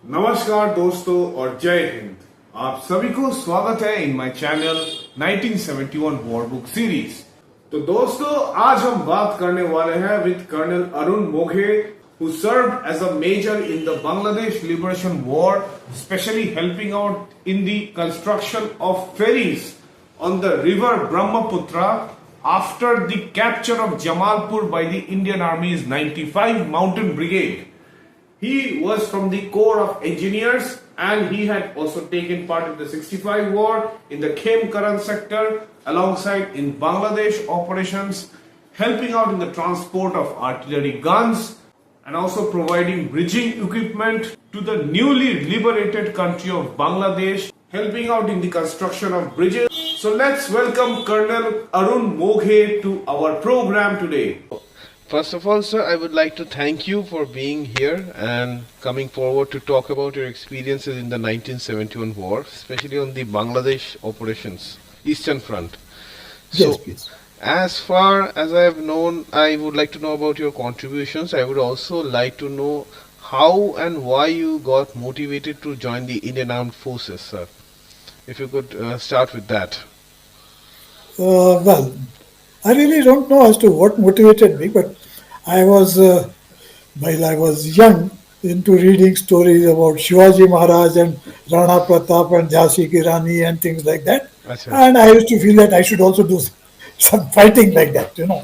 नमस्कार दोस्तों और जय हिंद। आप सभी को स्वागत है in my channel 1971 war book series. तो दोस्तों आज हम बात करने वाले हैं with colonel Arun Moghe who served as a major in the Bangladesh Liberation War, especially helping out in the construction of ferries on the river Brahmaputra after the capture of Jamalpur by the Indian Army's 95 Mountain Brigade. He was from the Corps of Engineers and he had also taken part in the 65 war in the Khem-Karan sector alongside in Bangladesh operations, helping out in the transport of artillery guns and also providing bridging equipment to the newly liberated country of Bangladesh, helping out in the construction of bridges. So let's welcome Colonel Arun Moghe to our program today. First of all, sir, I would like to thank you for being here and coming forward to talk about your experiences in the 1971 war, especially on the Bangladesh operations, Eastern Front. Yes, please. As far as I have known, I would like to know about your contributions. I would also like to know how and why you got motivated to join the Indian Armed Forces, sir. If you could start with that. Well, I really don't know as to what motivated me, but I was, while I was young, into reading stories about Shivaji Maharaj and Rana Pratap and Jhansi Ki Rani and things like that. Achha. And I used to feel that I should also do some fighting like that, you know.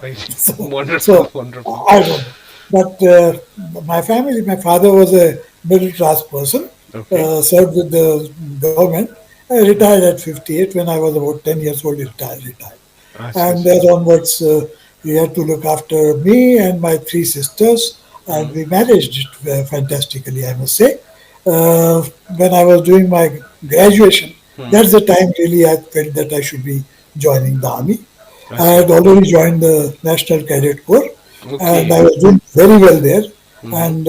Wonderful, wonderful. I don't know. But my family, my father was a middle class person, Okay. served with the government. I retired at 58 when I was about 10 years old. He retired. And there onwards, he had to look after me and my three sisters, and we managed it fantastically, I must say. When I was doing my graduation, that's the time really I felt that I should be joining the army. I had already joined the National Cadet Corps, and I was doing very well there. And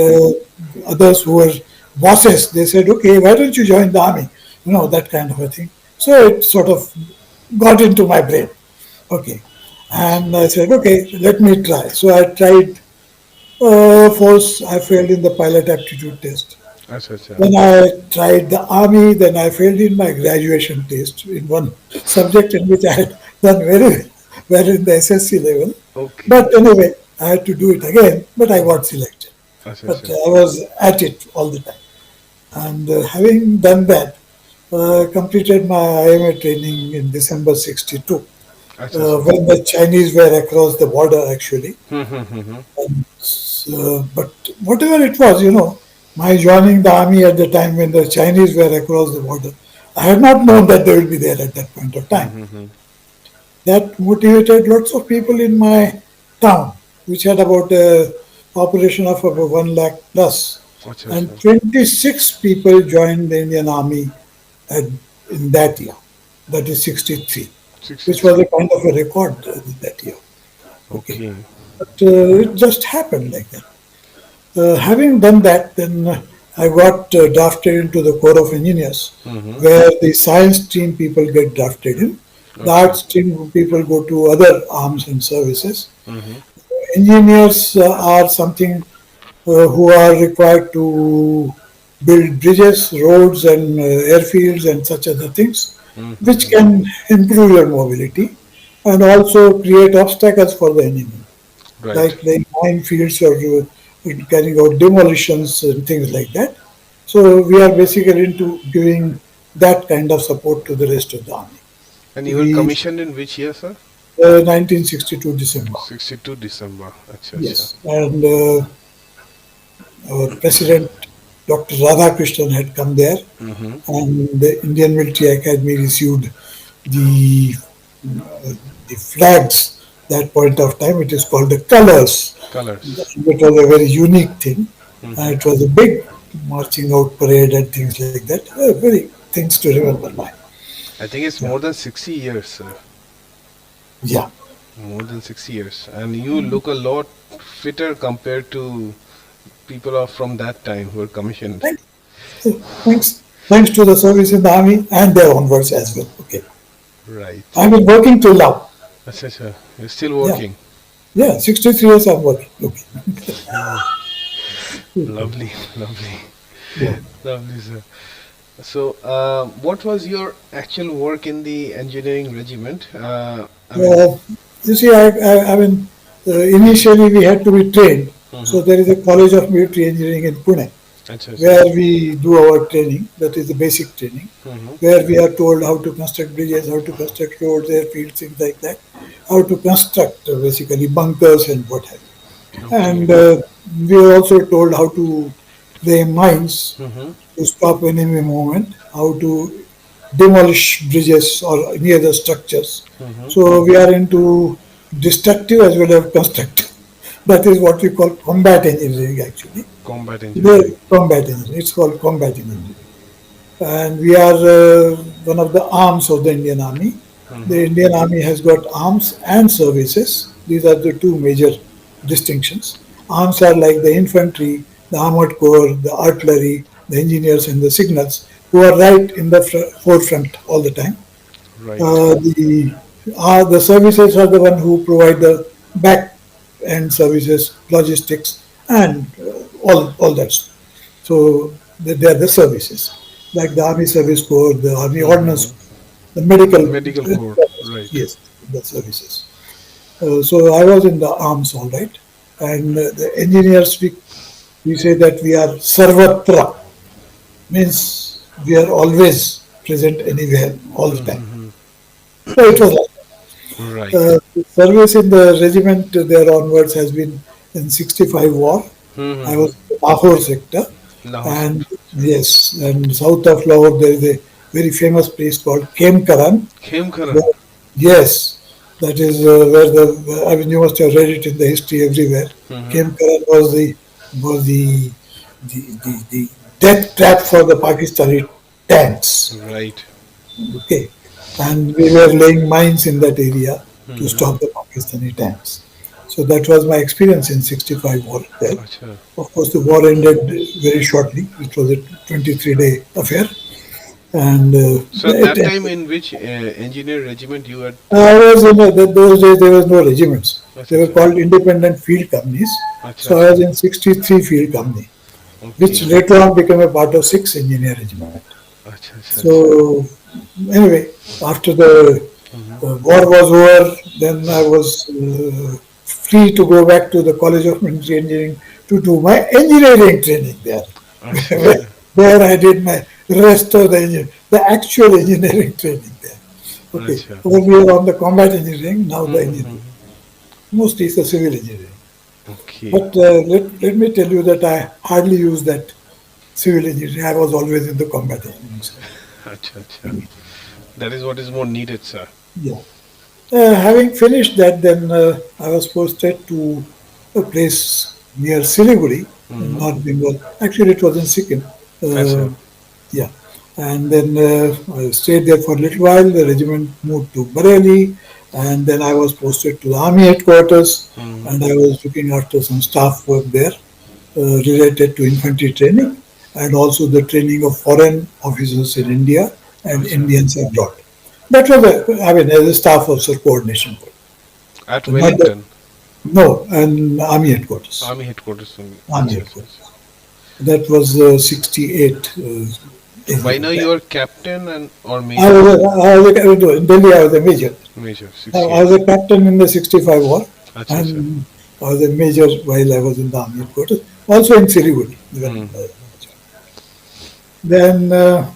others who were bosses, they said, "Okay, why don't you join the army?" You know, that kind of a thing. So it sort of got into my brain. Okay. And I said, okay, let me try. So I tried. First, I failed in the pilot aptitude test. Achha. Then I tried the army. Then I failed in my graduation test in one subject in which I had done very well in the SSC level. Okay. But anyway, I had to do it again. But I got selected. But Achha. I was at it all the time. And having done that, completed my IMA training in December 62. When the Chinese were across the border, actually. And, but whatever it was, you know, my joining the army at the time when the Chinese were across the border, I had not known that they will be there at that point of time. That motivated lots of people in my town, which had about a population of about 1 lakh plus. And 26 people joined the Indian Army in that year, that is 63. Which was a kind of a record that year. Okay. But it just happened like that. Having done that, then I got drafted into the Corps of Engineers, where the science stream people get drafted in. The arts stream people go to other arms and services. Engineers are something who are required to build bridges, roads, and airfields and such other things, which can improve your mobility and also create obstacles for the enemy, like minefields or carrying out demolitions and things like that. So we are basically into giving that kind of support to the rest of the army. And you were commissioned in which year, sir? 1962 December. 62 December. Achha. Yes, and our president, Dr. Radhakrishnan, had come there, and the Indian Military Academy received the flags that point of time. It is called the colors. It was a very unique thing. And it was a big marching out parade and things like that. Very things to remember by. I think it's more than 60 years, sir. Yeah. More than 60 years. And you look a lot fitter compared to people from that time who were commissioned. Thanks to the service in the army and their onwards as well. Okay. Right. I've been working till now. Achha. You're still working? Yeah, 63 years I'm working. Okay. Lovely. Yeah. Lovely, sir. So, what was your actual work in the engineering regiment? I mean, Uh, you see, I mean, initially we had to be trained. mm-hmm. So there is a College of Military Engineering in Pune, Acha, acha. where we do our training. That is the basic training, Mm-hmm. where we are told how to construct bridges, how to construct roads, airfields, things like that, how to construct basically bunkers and what have you. Okay. And we are also told how to lay mines Mm-hmm. to stop enemy movement, how to demolish bridges or any other structures. Mm-hmm. So we are into destructive as well as constructive. That is what we call combat engineering actually. Combat engineering. The combat engineering. It's called combat engineering. And we are one of the arms of the Indian Army. Mm-hmm. The Indian Army has got arms and services. These are the two major distinctions. Arms are like the infantry, the armored corps, the artillery, the engineers, and the signals, who are right in the forefront all the time. Right. The services are the one who provide the back end services, logistics, and all that. So they are the services, like the Army Service Corps, the Army Ordnance, Mm-hmm. the medical, Medical corps. Right. yes, the services. So I was in the arms, all right, and the engineers we say that we are sarvatra, means we are always present anywhere all the time. Mm-hmm. So it was like Right. service in the regiment there onwards has been in 65 war. I Mm-hmm. was in the Lahore sector, Lahore and sector. yes, and south of Lahore there is a very famous place called Kemkaran. Khemkaran. Where, yes, that is where the I mean you must have read it in the history everywhere. Mm-hmm. Kemkaran was the death trap for the Pakistani tanks. Right. Okay, and we were laying mines in that area to Mm-hmm. stop the Pakistani tanks. So that was my experience in 65 war there. Acha. Of course, the war ended very shortly. It was a 23-day affair, and So at it that time, ended. in which engineer regiment you had? I was in those days there was no regiments. Acha, They were acha. called independent field companies. Acha, So I was acha. in 63 field company, which Okay. later on became a part of 6 engineer regiment. Acha, acha, acha. So anyway, after the war was over, then I was free to go back to the College of Military Engineering to do my engineering training there, Acha, where, acha. where I did my rest of the actual engineering training there. Okay, Acha. earlier on the combat engineering, now the engineering. Mm-hmm. Mostly it's the civil engineering. Okay. But let me tell you that I hardly use that civil engineering. I was always in the combat engineering side. Acha, acha. That is what is more needed, sir. Yeah. Having finished that, then I was posted to a place near Siliguri in Mm-hmm. North Bengal. Actually, it was in Sikkim. Uh, Acha. yeah. And then I stayed there for a little while. The regiment moved to Bareilly, and then I was posted to the army headquarters, Mm-hmm. and I was looking after some staff work there related to infantry training and also the training of foreign officers in India and Acha. Indians abroad. That was, I mean, as a staff officer coordination work. At Not the, Wellington, no, and army headquarters. Army headquarters. Army Acha, acha, headquarters. acha. That was 68. So by now you are captain and or I major? was, in Delhi, I was a major. Major, I 68. was a captain in the 65 war, Acha, acha. and I was a major while I was in the army headquarters, also in Siliguri. Mm. Then, yeah,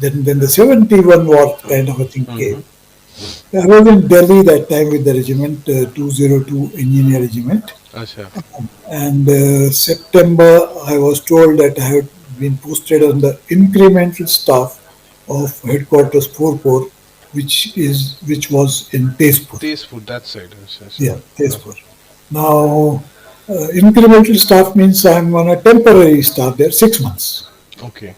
then the 71 war kind of a thing Mm-hmm. came. I was in Delhi that time with the regiment, 202 Engineer Regiment, Acha. and September I was told that I had been posted on the incremental staff of headquarters 4 Corps, which was in Tezpur. Taste food that side. Acha, acha. Yeah, Tezpur. Now, incremental staff means I'm on a temporary staff there, 6 months, Okay.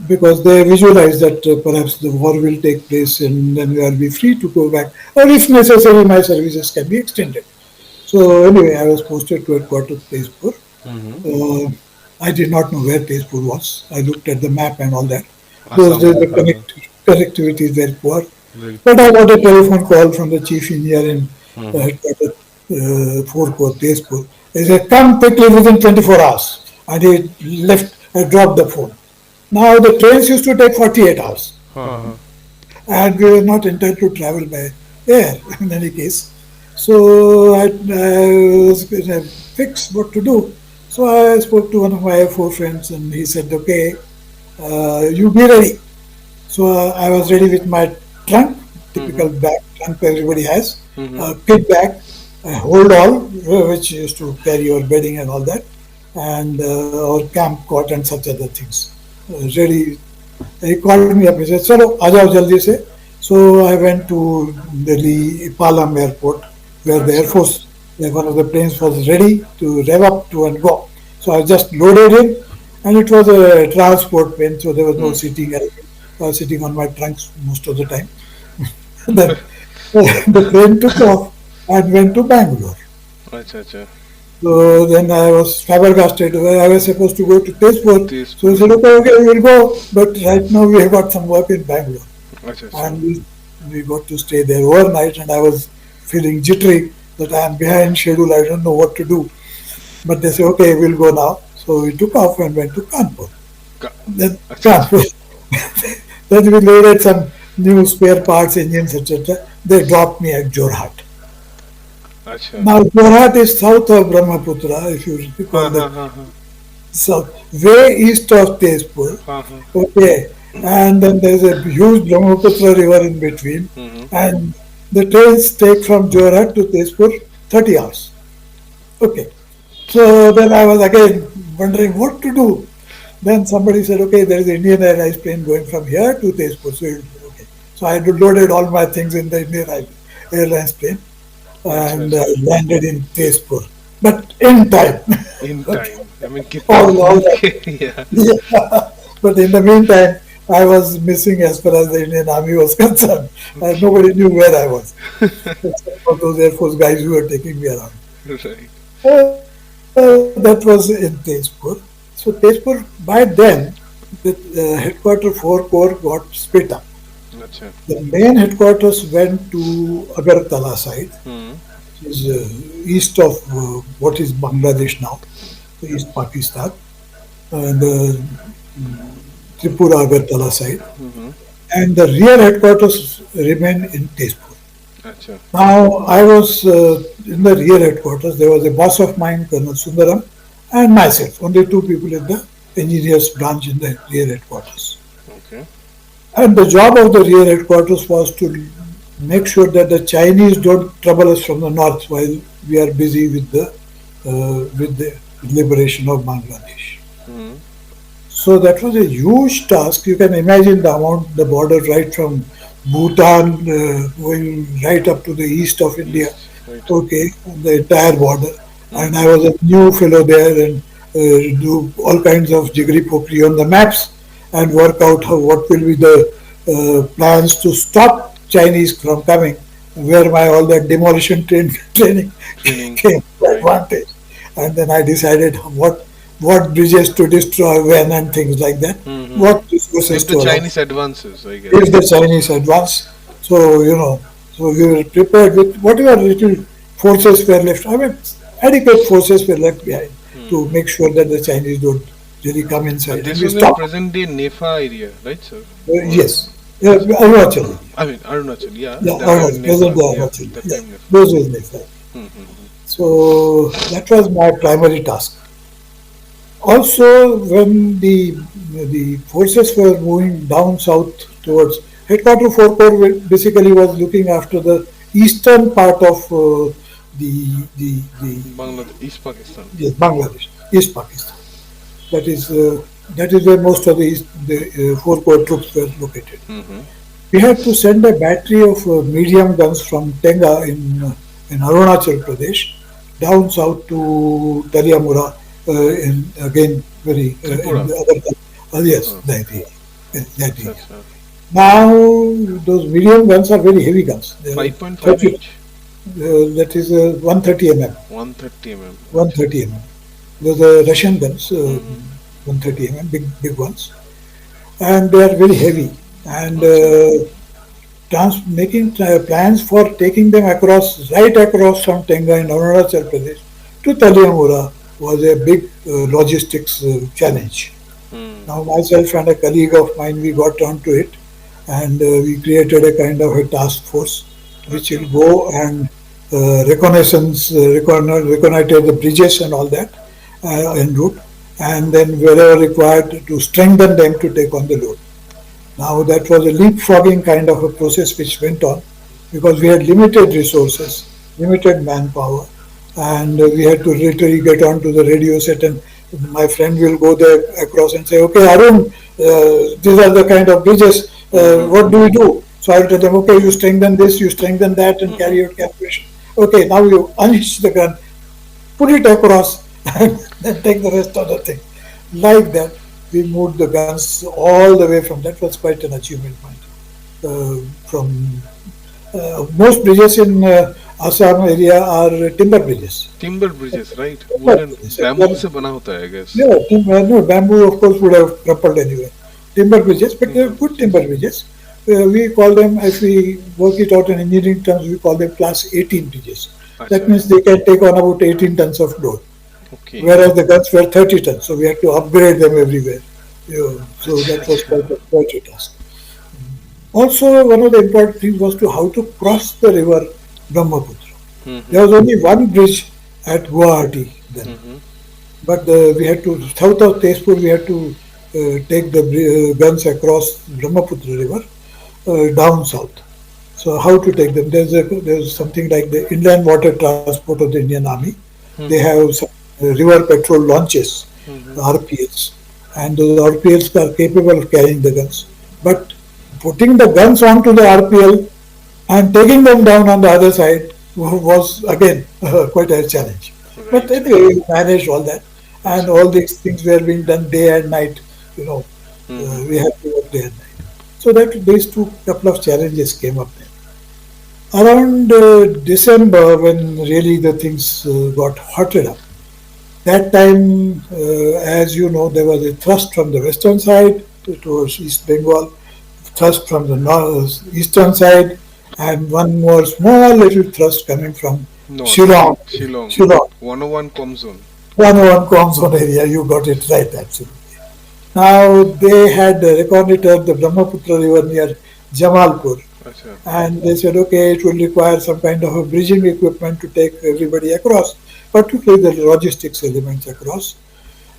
because they visualize that perhaps the war will take place and then I'll be free to go back, or if necessary, my services can be extended. So anyway, I was posted to headquarters Tezpur. Mm-hmm. I did not know where Tezpur was. I looked at the map and all that. Those Assam. days the connectivity is very poor. Very. But I got a telephone call from the chief engineer in Mm-hmm. headquarters 4 Corps Tezpur. He said, come quickly within 24 hours. and he left, dropped the phone. Now the trains used to take 48 hours, Uh-huh. and we were not entitled to travel by air in any case. So I was in a fix what to do. So I spoke to one of my four friends, and he said, "Okay, you be ready." So I was ready with my trunk, typical Mm-hmm. bag trunk everybody has, Mm-hmm. a kit bag, a hold all, which used to carry your bedding and all that, and or camp cot and such other things. Ready. He called me up. He said, "Chalo, aa jao jaldi se." So I went to Delhi Palam Airport, where the Air Acha. Force, one of the planes was ready to rev up to and go. So I just loaded in, and it was a transport plane, so there was no Hmm. seating. I was sitting on my trunks most of the time. Then the train took off and went to Bangalore. Acha, acha. So then I was flabbergasted. I was supposed to go to Tezpur. So he Tezpur. said, "Okay, okay, we will go. But right now we have got some work in Bangalore." Acha, acha. And we got to stay there overnight, and I was feeling jittery that I am behind schedule. I don't know what to do. But they said, "Okay, we'll go now." So we took off and went to Kanpur. Ka- Then Acha, acha. Kanpur. Then we loaded some new spare parts, engines, etc. They dropped me at Jorhat. Acha. Now Jorhat is south of Brahmaputra, if you Ha recall ha the ha ha. south, way east of Tezpur. Ha ha. Okay, and then there's a huge Brahmaputra river in between, Mm-hmm. and the trains take from Jorhat to Tezpur 30 hours. Okay, so then I was again wondering what to do. Then somebody said, "Okay, there is an Indian Airlines plane going from here to Tezpur." So okay, so I loaded all my things in the Airlines plane Acha, and acha. landed in Tezpur, but in time. In Okay, time. I mean, kitna all bhuk that. ke. Yeah. Yeah. But in the meantime, I was missing as far as the Indian Army was concerned. Okay. Nobody knew where I was, except for those Air Force guys who were taking me around. Right. That was in Tezpur. So Tezpur, by then, the headquarter 4 Corps got split up. Acha. The main headquarters went to Agartala side, Hmm. which is east of what is Bangladesh now, East Pakistan, and Tripura Agartala side. Mm-hmm. And the real headquarters remain in Tezpur. Acha. Now, I was in the real headquarters. There was a boss of mine, Colonel Sundaram, and myself, only two people in the engineers branch in the real headquarters. Okay. And the job of the real headquarters was to make sure that the Chinese don't trouble us from the north while we are busy with the liberation of Bangladesh. Hmm. So that was a huge task. You can imagine the amount, the border right from Bhutan going right up to the east of India. East. Right. Okay, the entire border. And I Mm-hmm. was a new fellow there and do all kinds of jiggery pokery on the maps and work out what will be the plans to stop Chinese from coming, where my all that demolition training Training. came to Right. advantage. And then I decided what bridges to destroy when and things like that, Mm-hmm. what resources If the to allow. Chinese advances, I If guess. the Chinese advance, so so we were prepared with whatever little forces were left. I mean, adequate forces were left behind to Hmm. make sure that the Chinese don't really come And inside, and this we was in stopped. present day Nepal area, right, sir? Or Yes, yeah, Arunachal. I mean Arunachal, yeah. Yeah, At that time in Arunachal, present Nepal, day yeah. Arunachal. That Yeah, time Nepal. those was Nepal. Mm-hmm. So that was my primary task. Also, when the forces were moving down south towards headquarter 4 Corps basically was looking after the eastern part of Bangladesh, East Pakistan. yes, Bangladesh, East Pakistan. That is where most of the 4 Corps troops were located. Mm-hmm. We had to send a battery of medium guns from Tenga in Arunachal Pradesh down south to Taliamura in again very in Tripura. the other yes, Oh, that area. That acha, area. acha. Now those medium guns are very heavy guns. They are 5.5 30, inch. that is 130 mm. 130 mm. Acha. 130 mm. Those are Russian guns, Mm-hmm. 130 mm, big ones, and they are very heavy. And Acha. making plans for taking them across, right across from Tenga in Arunachal Pradesh to Taliamura was a big logistics challenge. Hmm. Now, myself and a colleague of mine, we got onto it, and we created a kind of a task force which Okay. will go and reconnoiter the bridges and all that en route, and then wherever required to strengthen them to take on the load. Now that was a leapfrogging kind of a process which went on because we had limited resources, limited manpower, and we had to literally get onto the radio set, and my friend will go there across and say, okay, Arun, these are the kind of bridges, what do we do? So I'll tell them, okay, you strengthen this, you strengthen that, and carry out calculation. Okay, now you unhitch the gun, put it across, and then take the rest of the thing. Like that, we moved the guns all the way from. That was quite an achievement point. From most bridges in Assam area are timber bridges. Timber bridges, right? Timber Wooden bridges. bamboo से बना होता है, I guess. Yeah, no, bamboo of course would have crumpled anyway. Timber bridges, but they're good timber bridges. We call them, if we work it out in engineering terms, we call them class 18 bridges. That अच्छा. means they can take on about 18 tons of load, Okay. whereas the guns were 30 tons, so we had to upgrade them everywhere. So अच्छा, that was अच्छा. quite a task. Also, one of the important things was to how to cross the river Brahmaputra. Mm-hmm. There was only one bridge at Guwahati then, Mm-hmm. but we had to south of Tezpur. We had to take the guns across Brahmaputra river down south. So how to take them? There's something like the inland water transport of the Indian Army. They Mm-hmm. have some river patrol launches, Mm-hmm. RPLs, and those RPLs are capable of carrying the guns. But putting the guns onto the RPL and taking them down on the other side was again quite a challenge. But Right. anyway, we managed all that, and all these things were being done day and night. You know, Mm-hmm. we had to work day and night. So that these two couple of challenges came up then. Around December, when really the things got hotted up, that time, as you know, there was a thrust from the western side towards East Bengal, thrust from the eastern side, and one more small little thrust coming from North. Shillong. Shillong. Shillong, 101 com zone. 101 Comzone area, you got it right, absolutely. Now, they had reconnoitered the Brahmaputra river near Jamalpur, अच्छा. and they said, okay, it will require some kind of a bridging equipment to take everybody across, particularly the logistics elements across.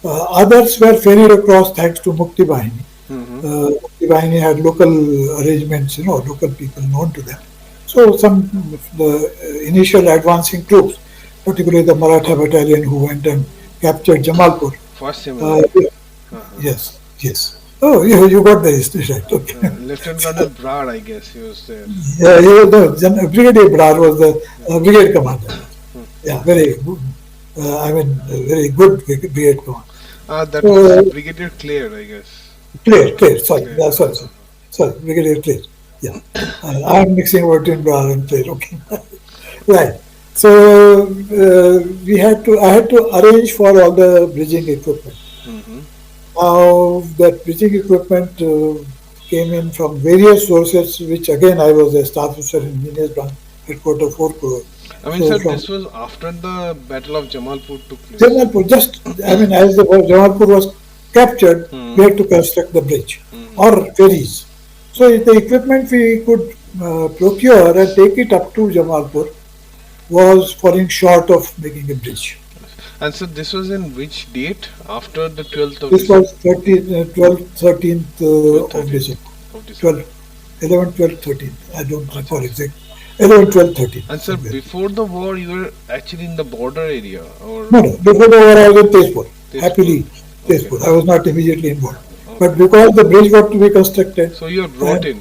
Others were ferried across thanks to Mukti Bahini. Mm-hmm. Mukti Bahini had local arrangements, local people known to them. So some of the initial advancing troops, particularly the Maratha battalion who went and captured Jamalpur. First Uh, Jamalpur. Uh-huh. yes. Oh, you got the history right. Okay. Lieutenant Colonel Brad, I guess he was there. Yeah, he was Brigadier Brar was the brigade commander. Hmm. Yeah, very good. Very good brigade commander. That So, was Brigadier Clare, I guess. Clare, sorry, Clare. yeah, sorry, Brigadier Clare. Yeah, I'm mixing over Twin Brar and Clare. Okay, right. So I had to arrange for all the bridging equipment. Mm-hmm. Now that bridging equipment came in from various sources, which again I was a staff officer in Engineers Branch Headquarters 4 Crore. I mean, So sir, from this was after the Battle of Jamalpur took place. Jamalpur, as the Jamalpur was captured, Hmm. we had to construct the bridge Hmm. or ferries. So the equipment we could procure and take it up to Jamalpur was falling short of making a bridge. And so this was in which date? After the 12th of This December? was 12th, 13th of 13th December. of December. 12, 11, 12, 13. I don't recall exactly. 11, 12, 13. And sir, before the war, you were actually in the border area, or No, before the war I was in Tezpur. Tezpur. Happily, Okay. Tezpur. I was not immediately involved. Okay. But because the bridge got to be constructed, So you were brought in.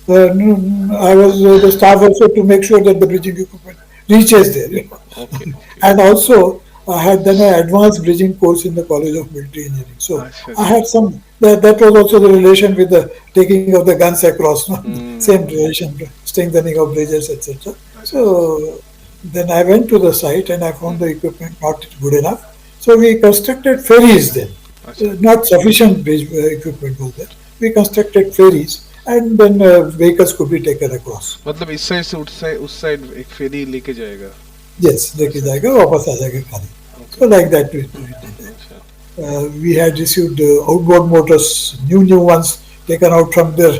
I was the staff also to make sure that the bridging equipment reaches there. Okay. And also, I had done an advanced bridging course in the College of Military Engineering. So Achha. I had some, that was also the relation with the taking of the guns across, no? Hmm. Same relation, strengthening of bridges, etc. So then I went to the site and I found the equipment not good enough. So we constructed ferries then. Achha. Not sufficient bridge equipment was there. We constructed ferries and then vehicles could be taken across. मतलब इस side से उस side एक फेरी लेके जाएगा. Yes, लेके जाएगा वापस आ जाएगा खाली. So Okay. like that we did it. Acha. We had received outboard motors, new ones taken out from their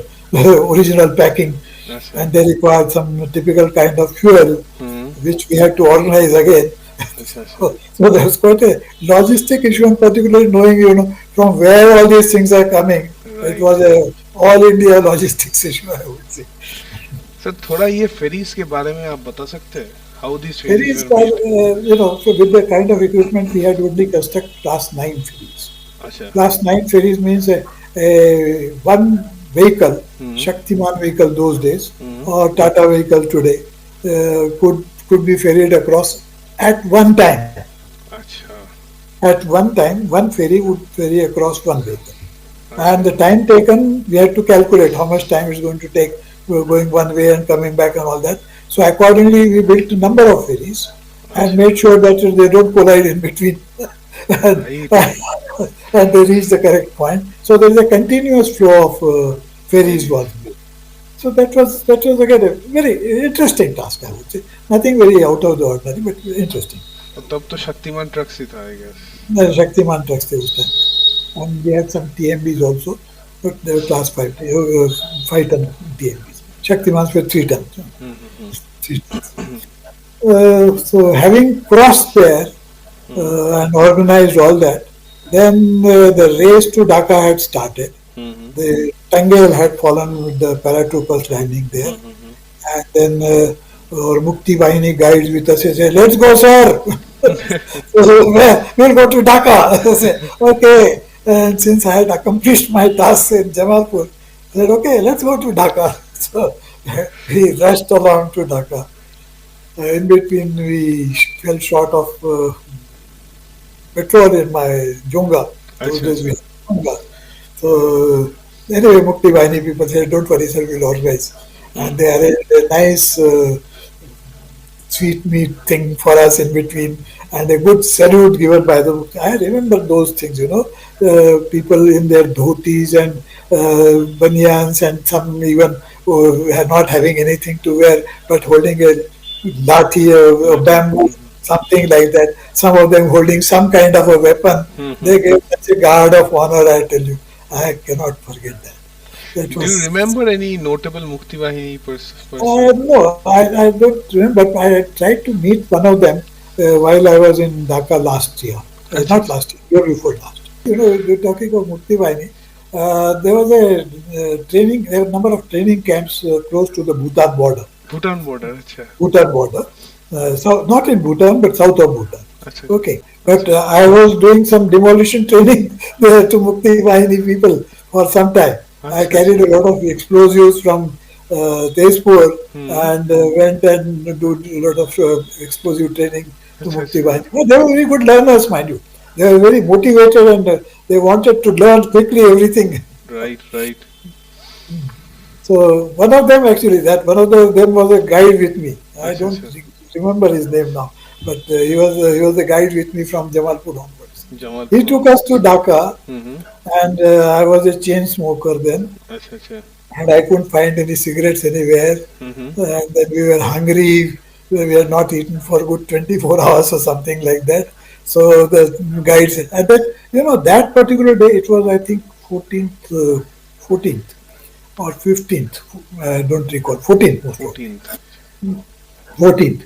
original packing, Acha. and they required some typical kind of fuel, Hmm. which we had to organize again. Acha. Acha. So there was quite a logistic issue, and particularly knowing, from where all these things are coming. It Right. was a all India logistics issue, I would say. Sir थोड़ा ये fairies के बारे में आप बता सकते हैं how this ferries Ferries, were made so with the kind of equipment we had only construct class 9 ferries. अच्छा Class 9 ferries means a one vehicle, hmm Shaktiman vehicle those days, hmm or Tata vehicle today, could be ferried across at one time. अच्छा At one time, one ferry would ferry across one vehicle. And अच्छा the time taken, we had to calculate how much time it's going to take going one way and coming back and all that. So accordingly, we built a number of ferries and अच्छा made sure that they don't collide in between and, right and they reach the correct point. So there is a continuous flow of ferries ferries was built. So that was again a very interesting task, I would say. Nothing very out of the ordinary, but interesting. तब तो Shaktimaan truck ही था I guess The Shaktiman trucks they was time. And we had some TMBs also, but they were class 5, 5 ton TMBs. Shaktimans were 3 tons. Hmm 3 tons. So having crossed there hmm and organized all that, then the race to Dhaka had started. Hmm The Tangail had fallen with the paratroopers landing there, hmm and then our Mukti Bahini guides with us. They say, "Let's go, sir. So, we'll go to Dhaka." I said, "Okay." And since I had accomplished my task in Jamalpur, I said, "Okay, let's go to Dhaka." So we rushed along to Dhaka. In between, we fell short of petrol in my Junga. Those अच्छा days we अच्छा had Junga. So anyway, Mukti Bahini people said, "Don't worry, sir, we'll organize." And they arranged a nice sweet meat thing for us in between and a good salute given by the. I remember those things, people in their dhotis and banyans and some even were not having anything to wear but holding a lathi, a लाठी bamboo, something like that. Some of them holding some kind of a weapon. They gave such a guard of honor, I tell you. I cannot forget that. That do you was remember any notable मुक्ति वाहिनी person no, I don't remember, but I had tried to meet one of them while I was in Dhaka last year. अच्छा Not अच्छा last year, year before last. You're talking of Mukti Bahini. There was a there were a number of training camps close to the Bhutan border. Bhutan border अच्छा Bhutan border. So not in Bhutan, but south of Bhutan. अच्छा Okay, but I was doing some demolition training there to Mukti Bahini people for some time. I अच्छा carried अच्छा a lot of explosives from Tezpur hmm and went and do a lot of explosive training to अच्छा Mukti अच्छा Bahini. Well, they were very good learners, mind you. They were very motivated and they wanted to learn quickly everything. Right right So one of them actually, that one of them was a guide with me. I अच्छा don't अच्छा remember his name now, but he was a guide with me from Jamalpur onwards. He Jamalpur took us to Dhaka, hmm and I was a chain smoker then, अच्छा अच्छा and I couldn't find any cigarettes anywhere. Hmm And then we were hungry. We had not eaten for good 24 hours or something like that. So the guide said, and then that particular day it was I think 14th or 15th. I don't recall. 14th most probably. 14th 14th.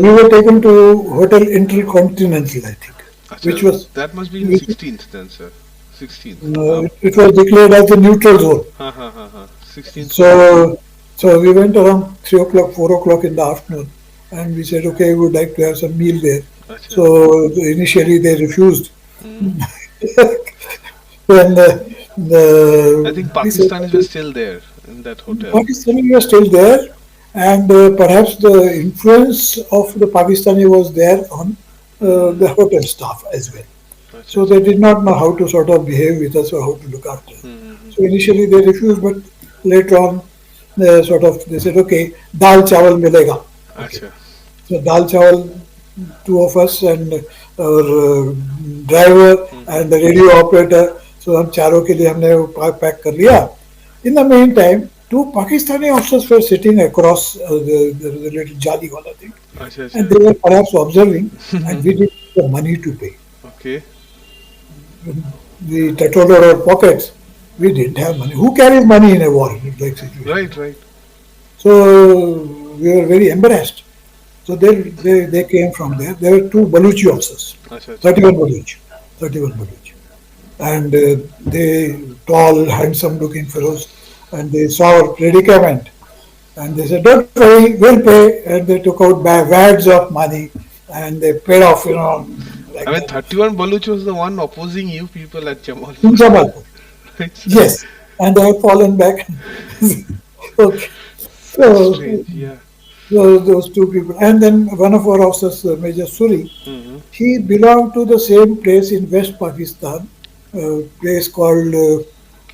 We were taken to Hotel Intercontinental, I think, अच्छा which was that must be in which, 16th then sir 16th आप it was declared as a neutral zone. हाँ 16th को So, so we went around 3 o'clock, 4 o'clock in the afternoon, and we said, okay, we would like to have some meal there. अच्छा So initially they refused. Hmm Then I think we said, Pakistanis were still there in that hotel Pakistani was still there, and perhaps the influence of the Pakistani was there on hmm the hotel staff as well. अच्छा So they अच्छा did not know how to sort of behave with us or how to look after us. So hmm initially they refused, but later on, they said, okay, dal chawal milega. Okay, अच्छा so dal chawal, two of us and our driver hmm and the radio operator. So हम चारों के लिए हमने वो pack कर लिया. In the meantime, two Pakistani officers were sitting across the little jali wala thing, अच्छा and अच्छा. they were perhaps observing, and we didn't have the money to pay. Okay. We tattled our pockets. We didn't have money. Who carries money in a war-like situation? Right, right. So we were very embarrassed. So they came from there. There were two Baluchi officers, अच्छा अच्छा. 31 Baluchi, 31 Baluchi. And they tall, handsome-looking fellows, and they saw our predicament, and they said, "Don't worry, we'll pay." And they took out wads of money, and they paid off, I like mean, that. 31 Baluch was the one opposing you people at In Jamalpur. Jamalpur, Right, sir? yes, and they have fallen back. Okay, So so strange, yeah. those two people, and then one of our officers, Major Suri, Mm-hmm. he belonged to the same place in West Pakistan, a place called.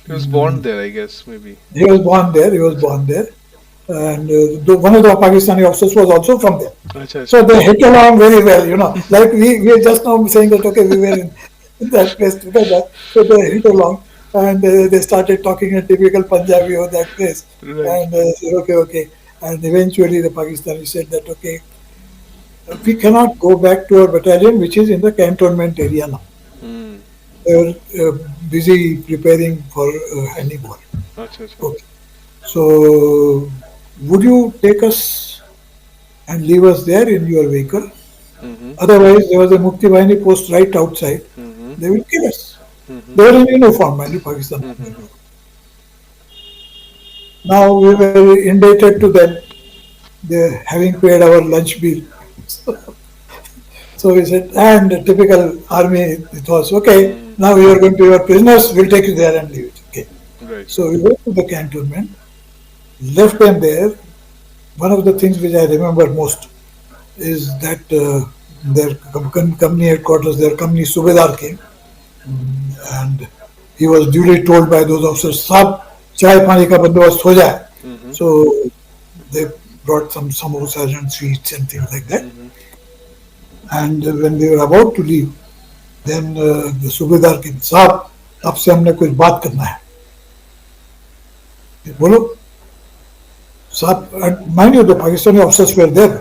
He was born there, I guess, maybe. He was born there. He was Acha. born there, and one of the Pakistani officers was also from there. Acha, So acha. they hit along very well, Like we are just now saying that okay, we were in that place together, so they hit along, and they started talking in typical Punjabi of that place, Right. and said okay, okay, and eventually the Pakistani said that okay, we cannot go back to our battalion, which is in the cantonment area now. Hmm. They were busy preparing for handing over. Acha, acha. Okay. So, would you take us and leave us there in your vehicle? Mm-hmm. Otherwise, there was a Mukti Bahini post right outside. Mm-hmm. They will kill us. Mm-hmm. They were in uniform, mainly Pakistan. Mm-hmm. Now we were indebted to them, they having paid our lunch bill. So we said, and typical army, it was okay. Mm. Now you are going to your prisoners. We'll take you there and leave it. Okay. Right. So we went to the cantonment, left them there. One of the things which I remember most is that their company headquarters, their company Subedar came, and he was duly told by those officers, "Sab, chai pani ka bandobast ho jaye." Mm-hmm. So they brought some samosas and sweets and things like that. Mm-hmm. And when we were about to leave, then the Subedar came, "Sab, आपसे हमने कुछ बात करना है." बोलो साहब, mind you, the Pakistani officers were there.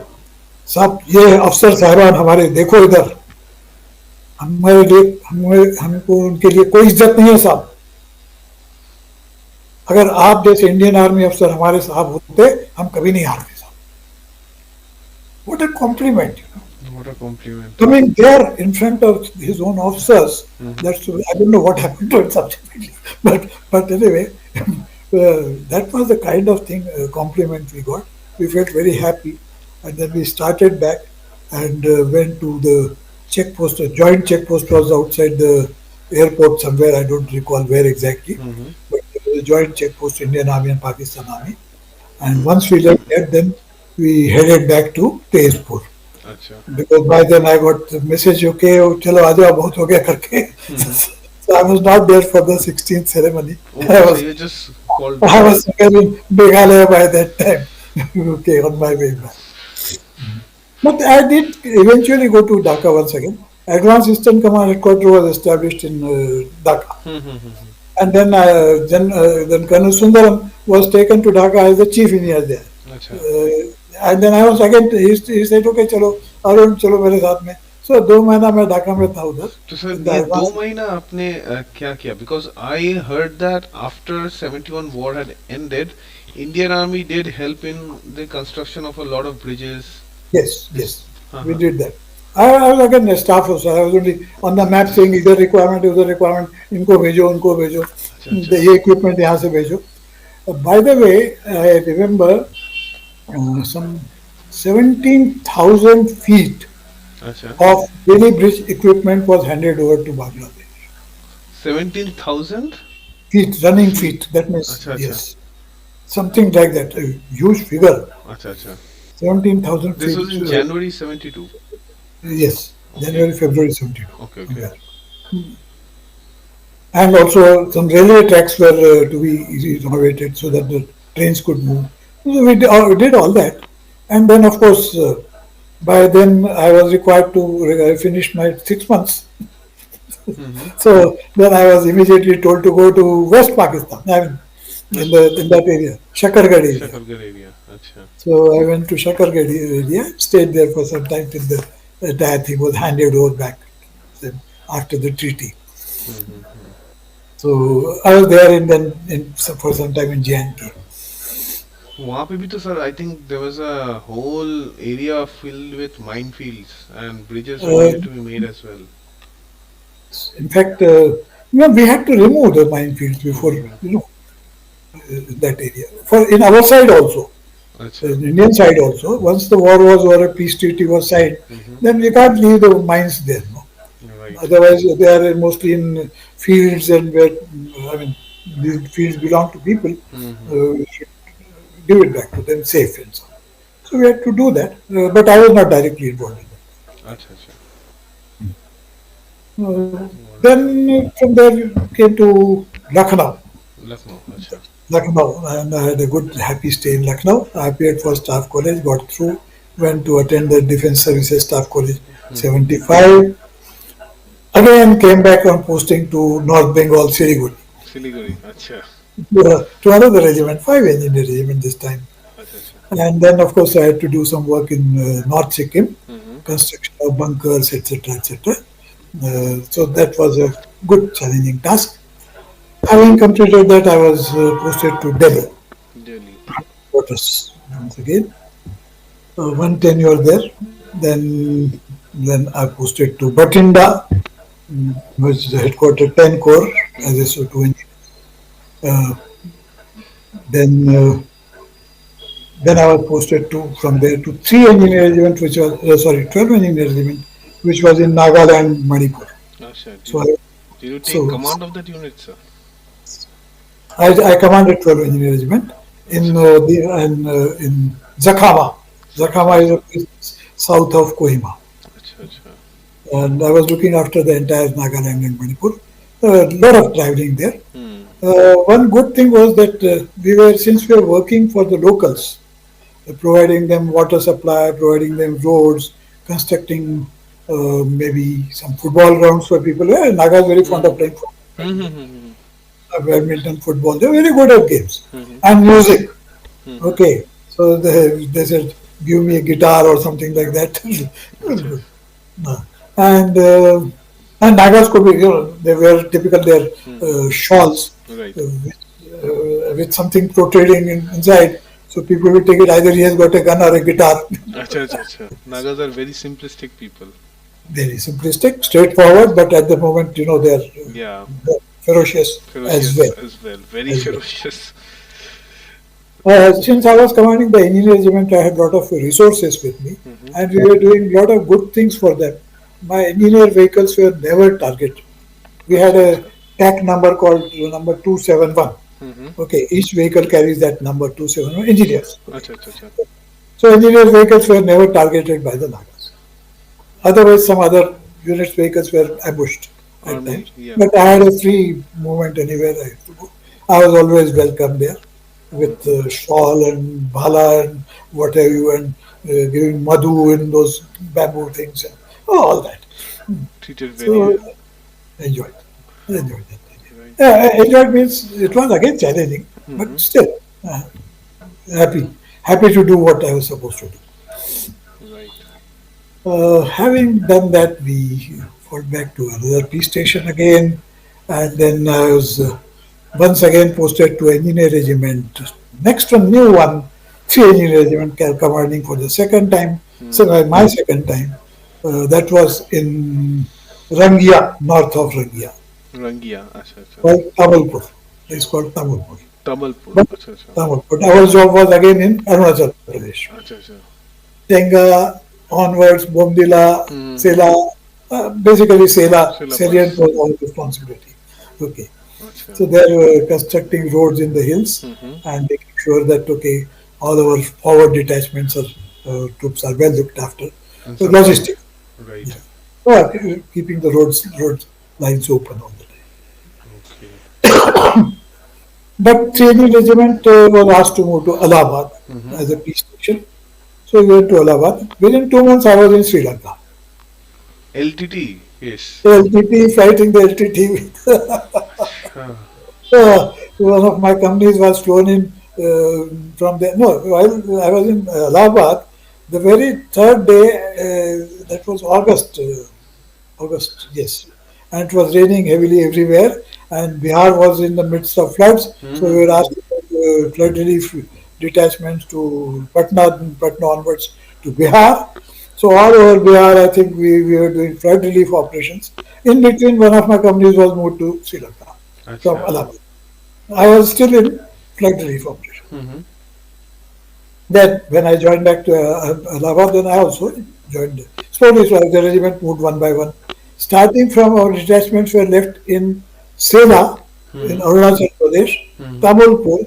साहब ये अफसर साहबान हमारे देखो इधर, हमारे लिए हमको उनके लिए कोई इज्जत नहीं है साहब. अगर आप जैसे इंडियन आर्मी अफसर हमारे साहब होते, हम कभी नहीं हारते साहब. What a compliment! What a compliment. Coming there in front of his own officers, Mm-hmm. that's I don't know what happened to it subsequently, but anyway, that was the kind of thing compliment we got. We felt very happy, and then we started back and went to the check post. A joint check post was outside the airport somewhere. I don't recall where exactly, Mm-hmm. but there was a joint check post, Indian Army and Pakistan Army. And once we left that, then we headed back to Tezpur. Acha. Because by then I got the message, okay, चलो आ जाओ बहुत हो गया करके. Mm-hmm. So I was not there for the 16th ceremony. Oh, I so was you just called I back. was somewhere in Meghalaya by that time. Okay, on my way back. But I did eventually go to Dhaka once again. Advanced Eastern Command headquarters was established in Dhaka, Mm-hmm. and then Colonel Sundaram was taken to Dhaka as the chief engineer there. Acha. And then I was again, he said, okay, चलो अरुण चलो मेरे साथ में. So 2 महीना मैं ढाका में था उधर. तो सर In the ये 2 advance- महीना आपने क्या किया? Because I heard that after 71 war had ended, Indian Army did help in the construction of a lot of bridges. Yes, yes, Uh-huh. we did that. I was again a staff officer. I was only on the map saying इधर requirement, इनको भेजो, उनको भेजो, अच्छा. ये equipment यहाँ से भेजो. By the way, I remember some 17,000 feet Acha. of daily bridge equipment was handed over to Bangladesh. 17,000? Feet, running feet. That means Acha, acha. yes, something like that. A huge figure. Acha, acha. 17,000 This feet. was in January 72. Yes, Okay. January, February 72. Okay, okay. Yeah. And also some railway tracks were to be renovated so that the trains could move. So we did all that. And then, of course, by then I was required to finish my 6 months. Mm-hmm. So then I was immediately told to go to West Pakistan. I mean, in that area, Shakargarh area. Shakargarh area. Acha. So I went to Shakargarh area, stayed there for some time till the entire thing was handed over back then after the treaty. Mm-hmm. So I was there for some time in J&K. वहाँ पे भी तो sir I think there was a whole area filled with minefields and bridges were Uh, yet to be made as well. in fact, we had to remove the minefields before, Mm-hmm. that area. For in our side also, अच्छा. the Indian side also. Once the war was over, a peace treaty was signed, Mm-hmm. then we can't leave the mines there. No? Right. Otherwise, they are mostly in fields, and where I mean, these fields belong to people. Mm-hmm. We should give it back to them safe and so on. So we had to do that, but I was not directly involved in अच्छा अच्छा. that. Wonderful. Then from there we came to Lucknow. Lucknow. अच्छा. Lucknow, and I had a good, happy stay in Lucknow. I appeared for Staff College, got through, went to attend the Defence Services Staff College Mm-hmm. 75. Again, came back on posting to North Bengal, Siliguri, Siliguri. अच्छा. to another regiment, 5 engineer regiment this time. अच्छा अच्छा. And then, of course, I had to do some work in North Sikkim, Mm-hmm. construction of bunkers, etc., etc. So that was a good, challenging task. Having completed that, I was posted to Delhi, Delhi. quarters once again. One tenure there. Then I posted to Batinda, which is the headquarters 10 Corps as a Mm-hmm. SO2 engineer. Uh, then I was posted to from there to 3 engineer regiment, which was 12 engineer regiment, which was in Nagaland, Manipur. अच्छा. So I, Did you take so command of that unit, sir? I commanded 12 engineer regiment in अच्छा. in Zakhama. Zakhama is a Zakhama. place south of Kohima, अच्छा अच्छा. and I was looking after the entire Nagaland and Manipur. A lot of traveling there. Hmm. One good thing was that since we were working for the locals, providing them water supply, providing them roads, constructing maybe some football grounds for people. Nagas very fond of Hmm. playing football, Hmm. badminton, football. They're very good at games Hmm. and music. Hmm. Okay, so they said, give me a guitar or something like that. अच्छा. Uh, and Nagas could be, they wear typical their Hmm. shawls Right. with something protruding inside. So people will take it either he has got a gun or a guitar. अच्छा अच्छा अच्छा. Nagas are very simplistic people. Very simplistic, straightforward, but at the moment, Yeah. they're ferocious as Ferocious well. as well. Very As well. ferocious. Since I was commanding the engineer regiment, I had a lot of resources with me, Mm-hmm. and we were doing a lot of good things for them. My engineer vehicles were never targeted. We had अच्छा a अच्छा. TAC number called number 271. Mm-hmm. Okay, each vehicle carries that number 271, engineers. Okay. अच्छा अच्छा अच्छा. So engineer vehicles were never targeted by the Nagas. Otherwise, some other units' vehicles were ambushed at Army. times. Yeah. But I had a free movement anywhere I had to go. I was always welcome there with Mm-hmm. shawl and bhala and what have you, and giving madhu and those bamboo things and all that. Treated very So well. enjoyed, enjoyed that. Right. Enjoyed means it was again challenging, but Mm-hmm. still happy, happy to do what I was supposed to do. Right. Having done that, we fought back to another peace station again, and then I was once again posted to engineer regiment. Next one, new one, 3 engineer regiment, commanding for the second time. So Mm-hmm. my second time, that was in Rangia, north of Rangia, Rangia. अच्छा अच्छा. called Tamilpur. It's called Tamilpur. Tamalpur. But अच्छा अच्छा. Tamilpur. Our job was again in Arunachal Pradesh. अच्छा अच्छा. Tenga onwards, Bomdila, Mm-hmm. Sela, basically Sela, Srila salient Pass. was all responsibility. Okay. अच्छा. So they were constructing roads in the hills Mm-hmm. and making sure that, okay, all our forward detachments or troops are well looked after. And So supplied. logistics, Right. yeah. Keeping the road lines open all the time. Okay. But training regiment was asked to move to Allahabad Mm-hmm. as a peace station. So we went to Allahabad. Within 2 months, I was in Sri Lanka. LTT. Yes. The LTT, fighting the LTT with Huh. one of my companies was flown in from there. No, while I was in Allahabad, the very third day, that was August. August, yes. And it was raining heavily everywhere, and Bihar was in the midst of floods. So we were asking flood relief detachments to Patna, and Patna onwards to Bihar. So all over Bihar, I think we were doing flood relief operations. In between, one of my companies was moved to Sri Lanka from Acha. Allahabad. I was still in flood relief operation. Mm-hmm. Then, when I joined back to Allahabad, then I also joined. Slowly, the regiment moved one by one. Starting from our detachments were left in Sela, in Mm-hmm. Arunachal Pradesh, Jamalpur,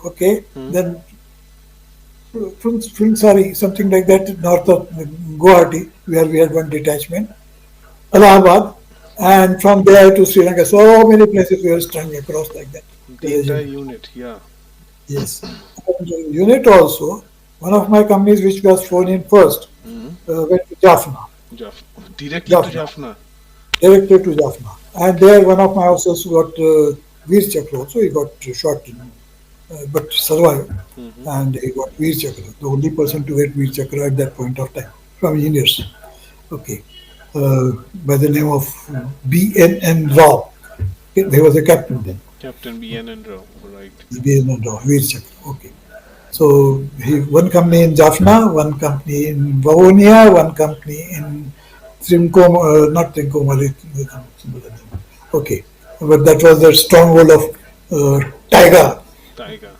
okay, Mm-hmm. then sorry, something like that, north of Guwahati, where we had one detachment, Allahabad, and from there to Sri Lanka. So many places we were strung across like that, the The entire regiment. unit, yeah. Yes. And the unit also, one of my companies which was flown in first, Mm-hmm. went to Jaffna, Jaff. Directly to Jaffna, Jaffna. directly to Jaffna. And there one of my officers got Veer Chakra also, he got shot, but survived. Mm-hmm. And he got Veer Chakra, the only person to get Veer Chakra at that point of time, from engineers. Okay. By the name of B.N.N. Rao. He was a captain then. Captain B.N. and Rao, right. B.N.N. Rao, Veer Chakra. Okay. So one company in Jaffna, one company in Vavonia, one company in Trincomalee, not Trincomalee, okay. But that was the stronghold of Tiger, Taiga.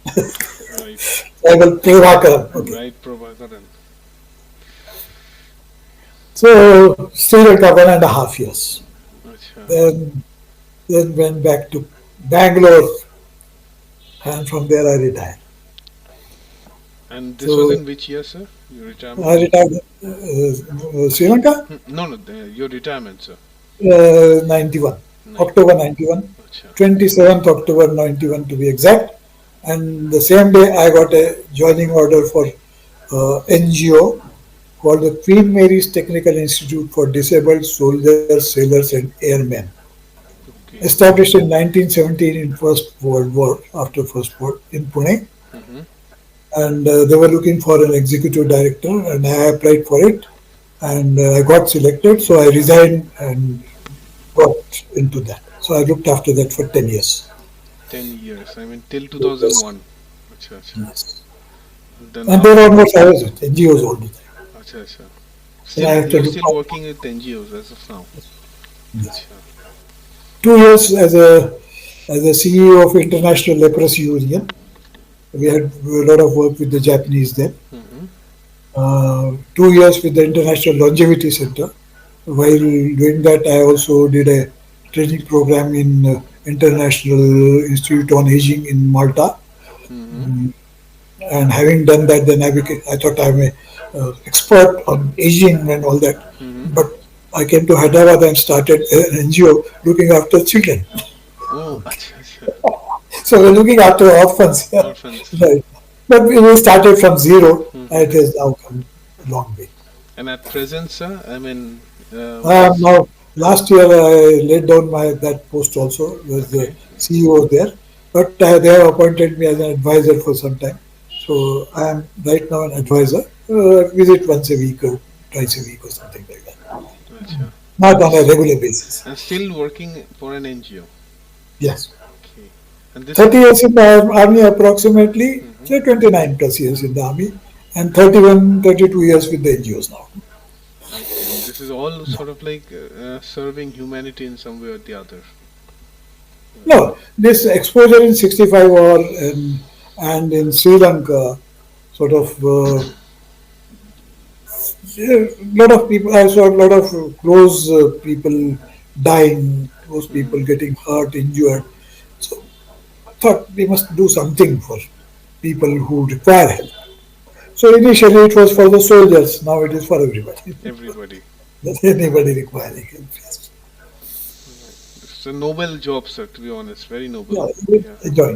Right. Tiger Prabhakaran. Okay. Right, Prabhakaran. So stayed at 1.5 years. Acha. Then, then went back to Bangalore, and from there I retired. And this was So in which year, sir? Your I retirement? retired Sri Lanka, No, no, your retirement, sir. 91, 90. October 91. Acha. 27th October 91 to be exact. And the same day I got a joining order for NGO called the Queen Mary's Technical Institute for Disabled Soldiers, Sailors and Airmen. Okay. Established in 1917 in First World War, after First War in Pune. Mm-hmm. And they were looking for an executive director and I applied for it and I got selected. So I resigned and got into that. So I looked after that for 10 years. 10 years. I mean, till Yes. 2001. Acha, acha. Yes. Then And after. there onwards I was with NGOs all the time. Acha, acha. Then I Still, have to you're look still after. working with NGOs as of now. Yes. Acha. 2 years as a CEO of International Leprosy Union. We had a lot of work with the Japanese then. Mm-hmm. 2 years with the International Longevity Center. While doing that, I also did a training program in International Institute on Aging in Malta. Mm-hmm. Mm, And having done that, then I thought I'm a expert on aging and all that. Mm-hmm. But I came to Hyderabad and started an NGO looking after children. Oh, acha, acha. So we're looking after orphans, Orphans. right? But we started from zero, and Mm-hmm. it has now come a long way. And at present, sir, I mean, what's. Now, last year I laid down my that post also was the Okay. CEO there, but they have appointed me as an advisor for some time. So I am right now an advisor. Visit once a week or twice a week or something like that. Acha. Not And, on a regular basis. and still working for an NGO. Yes. Okay. And this. 30 years in the army approximately, Mhm. say 29 plus years in the army, and 31, 32 years with the NGOs now. Okay. And this is all sort of like serving humanity in some way or the other. No, this exposure in 65 war and in Sri Lanka, sort of a lot of people, I saw a lot of close people dying, close people Mm. getting hurt, injured. So I thought we must do something for people who require help. So initially it was for the soldiers, now it is for everybody. Everybody. Anybody requiring help. Yes. Right. It's a noble job, sir, to be honest. Very noble. Yeah, Yeah. enjoy,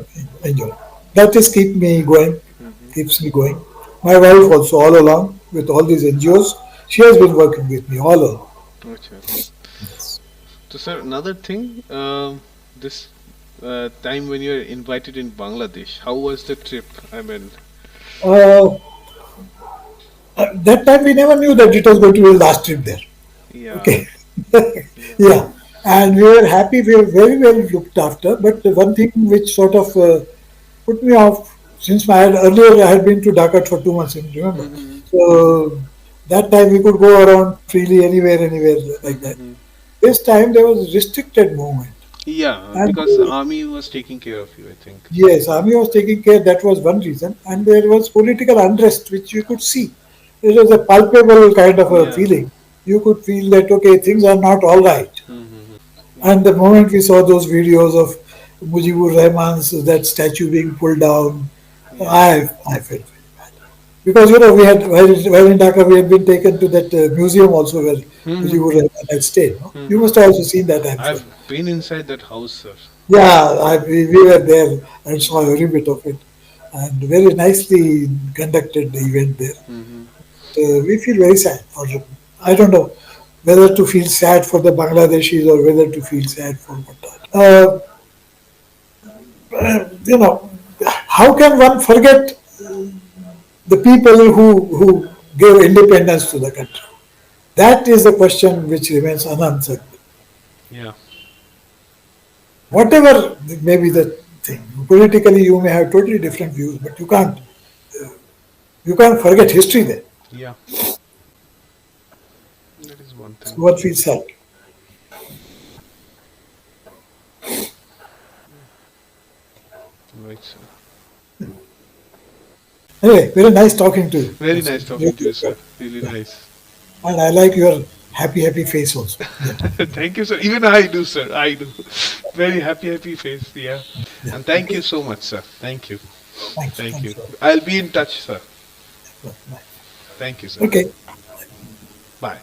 enjoy. That is keep me going, Mm-hmm. keeps me going. My wife also all along with all these NGOs, she has been working with me all along. Okay. Yes. So, sir, another thing, this time when you were invited in Bangladesh. How was the trip? I mean, Uh, that time we never knew that it was going to be the last trip there. yeah, Okay. yeah. Yeah. And we were happy, we were very well looked after. But the one thing which sort of put me off, since earlier I had been to Dhaka for 2 months, you remember? Mm-hmm. So that time we could go around freely anywhere like that. Mm-hmm. This time there was restricted movement. Yeah, And because army was taking care of you, I think. yes, army was taking care, that was one reason. And there was political unrest which you could see. It was a palpable kind of a Yeah. feeling. You could feel that, okay, things are not all right. Mm-hmm. Yeah. And the moment we saw those videos of Mujibur Rahman's that statue being pulled down, Yeah. I felt very bad. Because we had while in Dhaka we had been taken to that museum also where Mm-hmm. Mujibur Rahman had stayed. No? You Mm-hmm. must have also seen that, I'm sure. I've been inside that house, sir. Yeah, we were there and saw every bit of it, and very nicely conducted the event there. Mm-hmm. We feel very sad for them. I don't know whether to feel sad for the Bangladeshis or whether to feel sad for what. Uh, how can one forget the people who gave independence to the country? That is the question which remains unanswered. Yeah. Whatever may be the thing, politically you may have totally different views, but you can't forget history there. Yeah. That is one So thing. what feels sad. Right, sir. Anyway, very nice talking to you. Very nice talking to you, sir. Really nice. And I like your happy face also. Yeah, Thank you, sir. Even I do, sir. I do. Very happy face. Yeah. yeah. And thank Okay. you so much, sir. Thank you. Thanks. Thank you. Thanks. I'll be in touch, sir. Bye. Thank you, sir. Okay. Bye.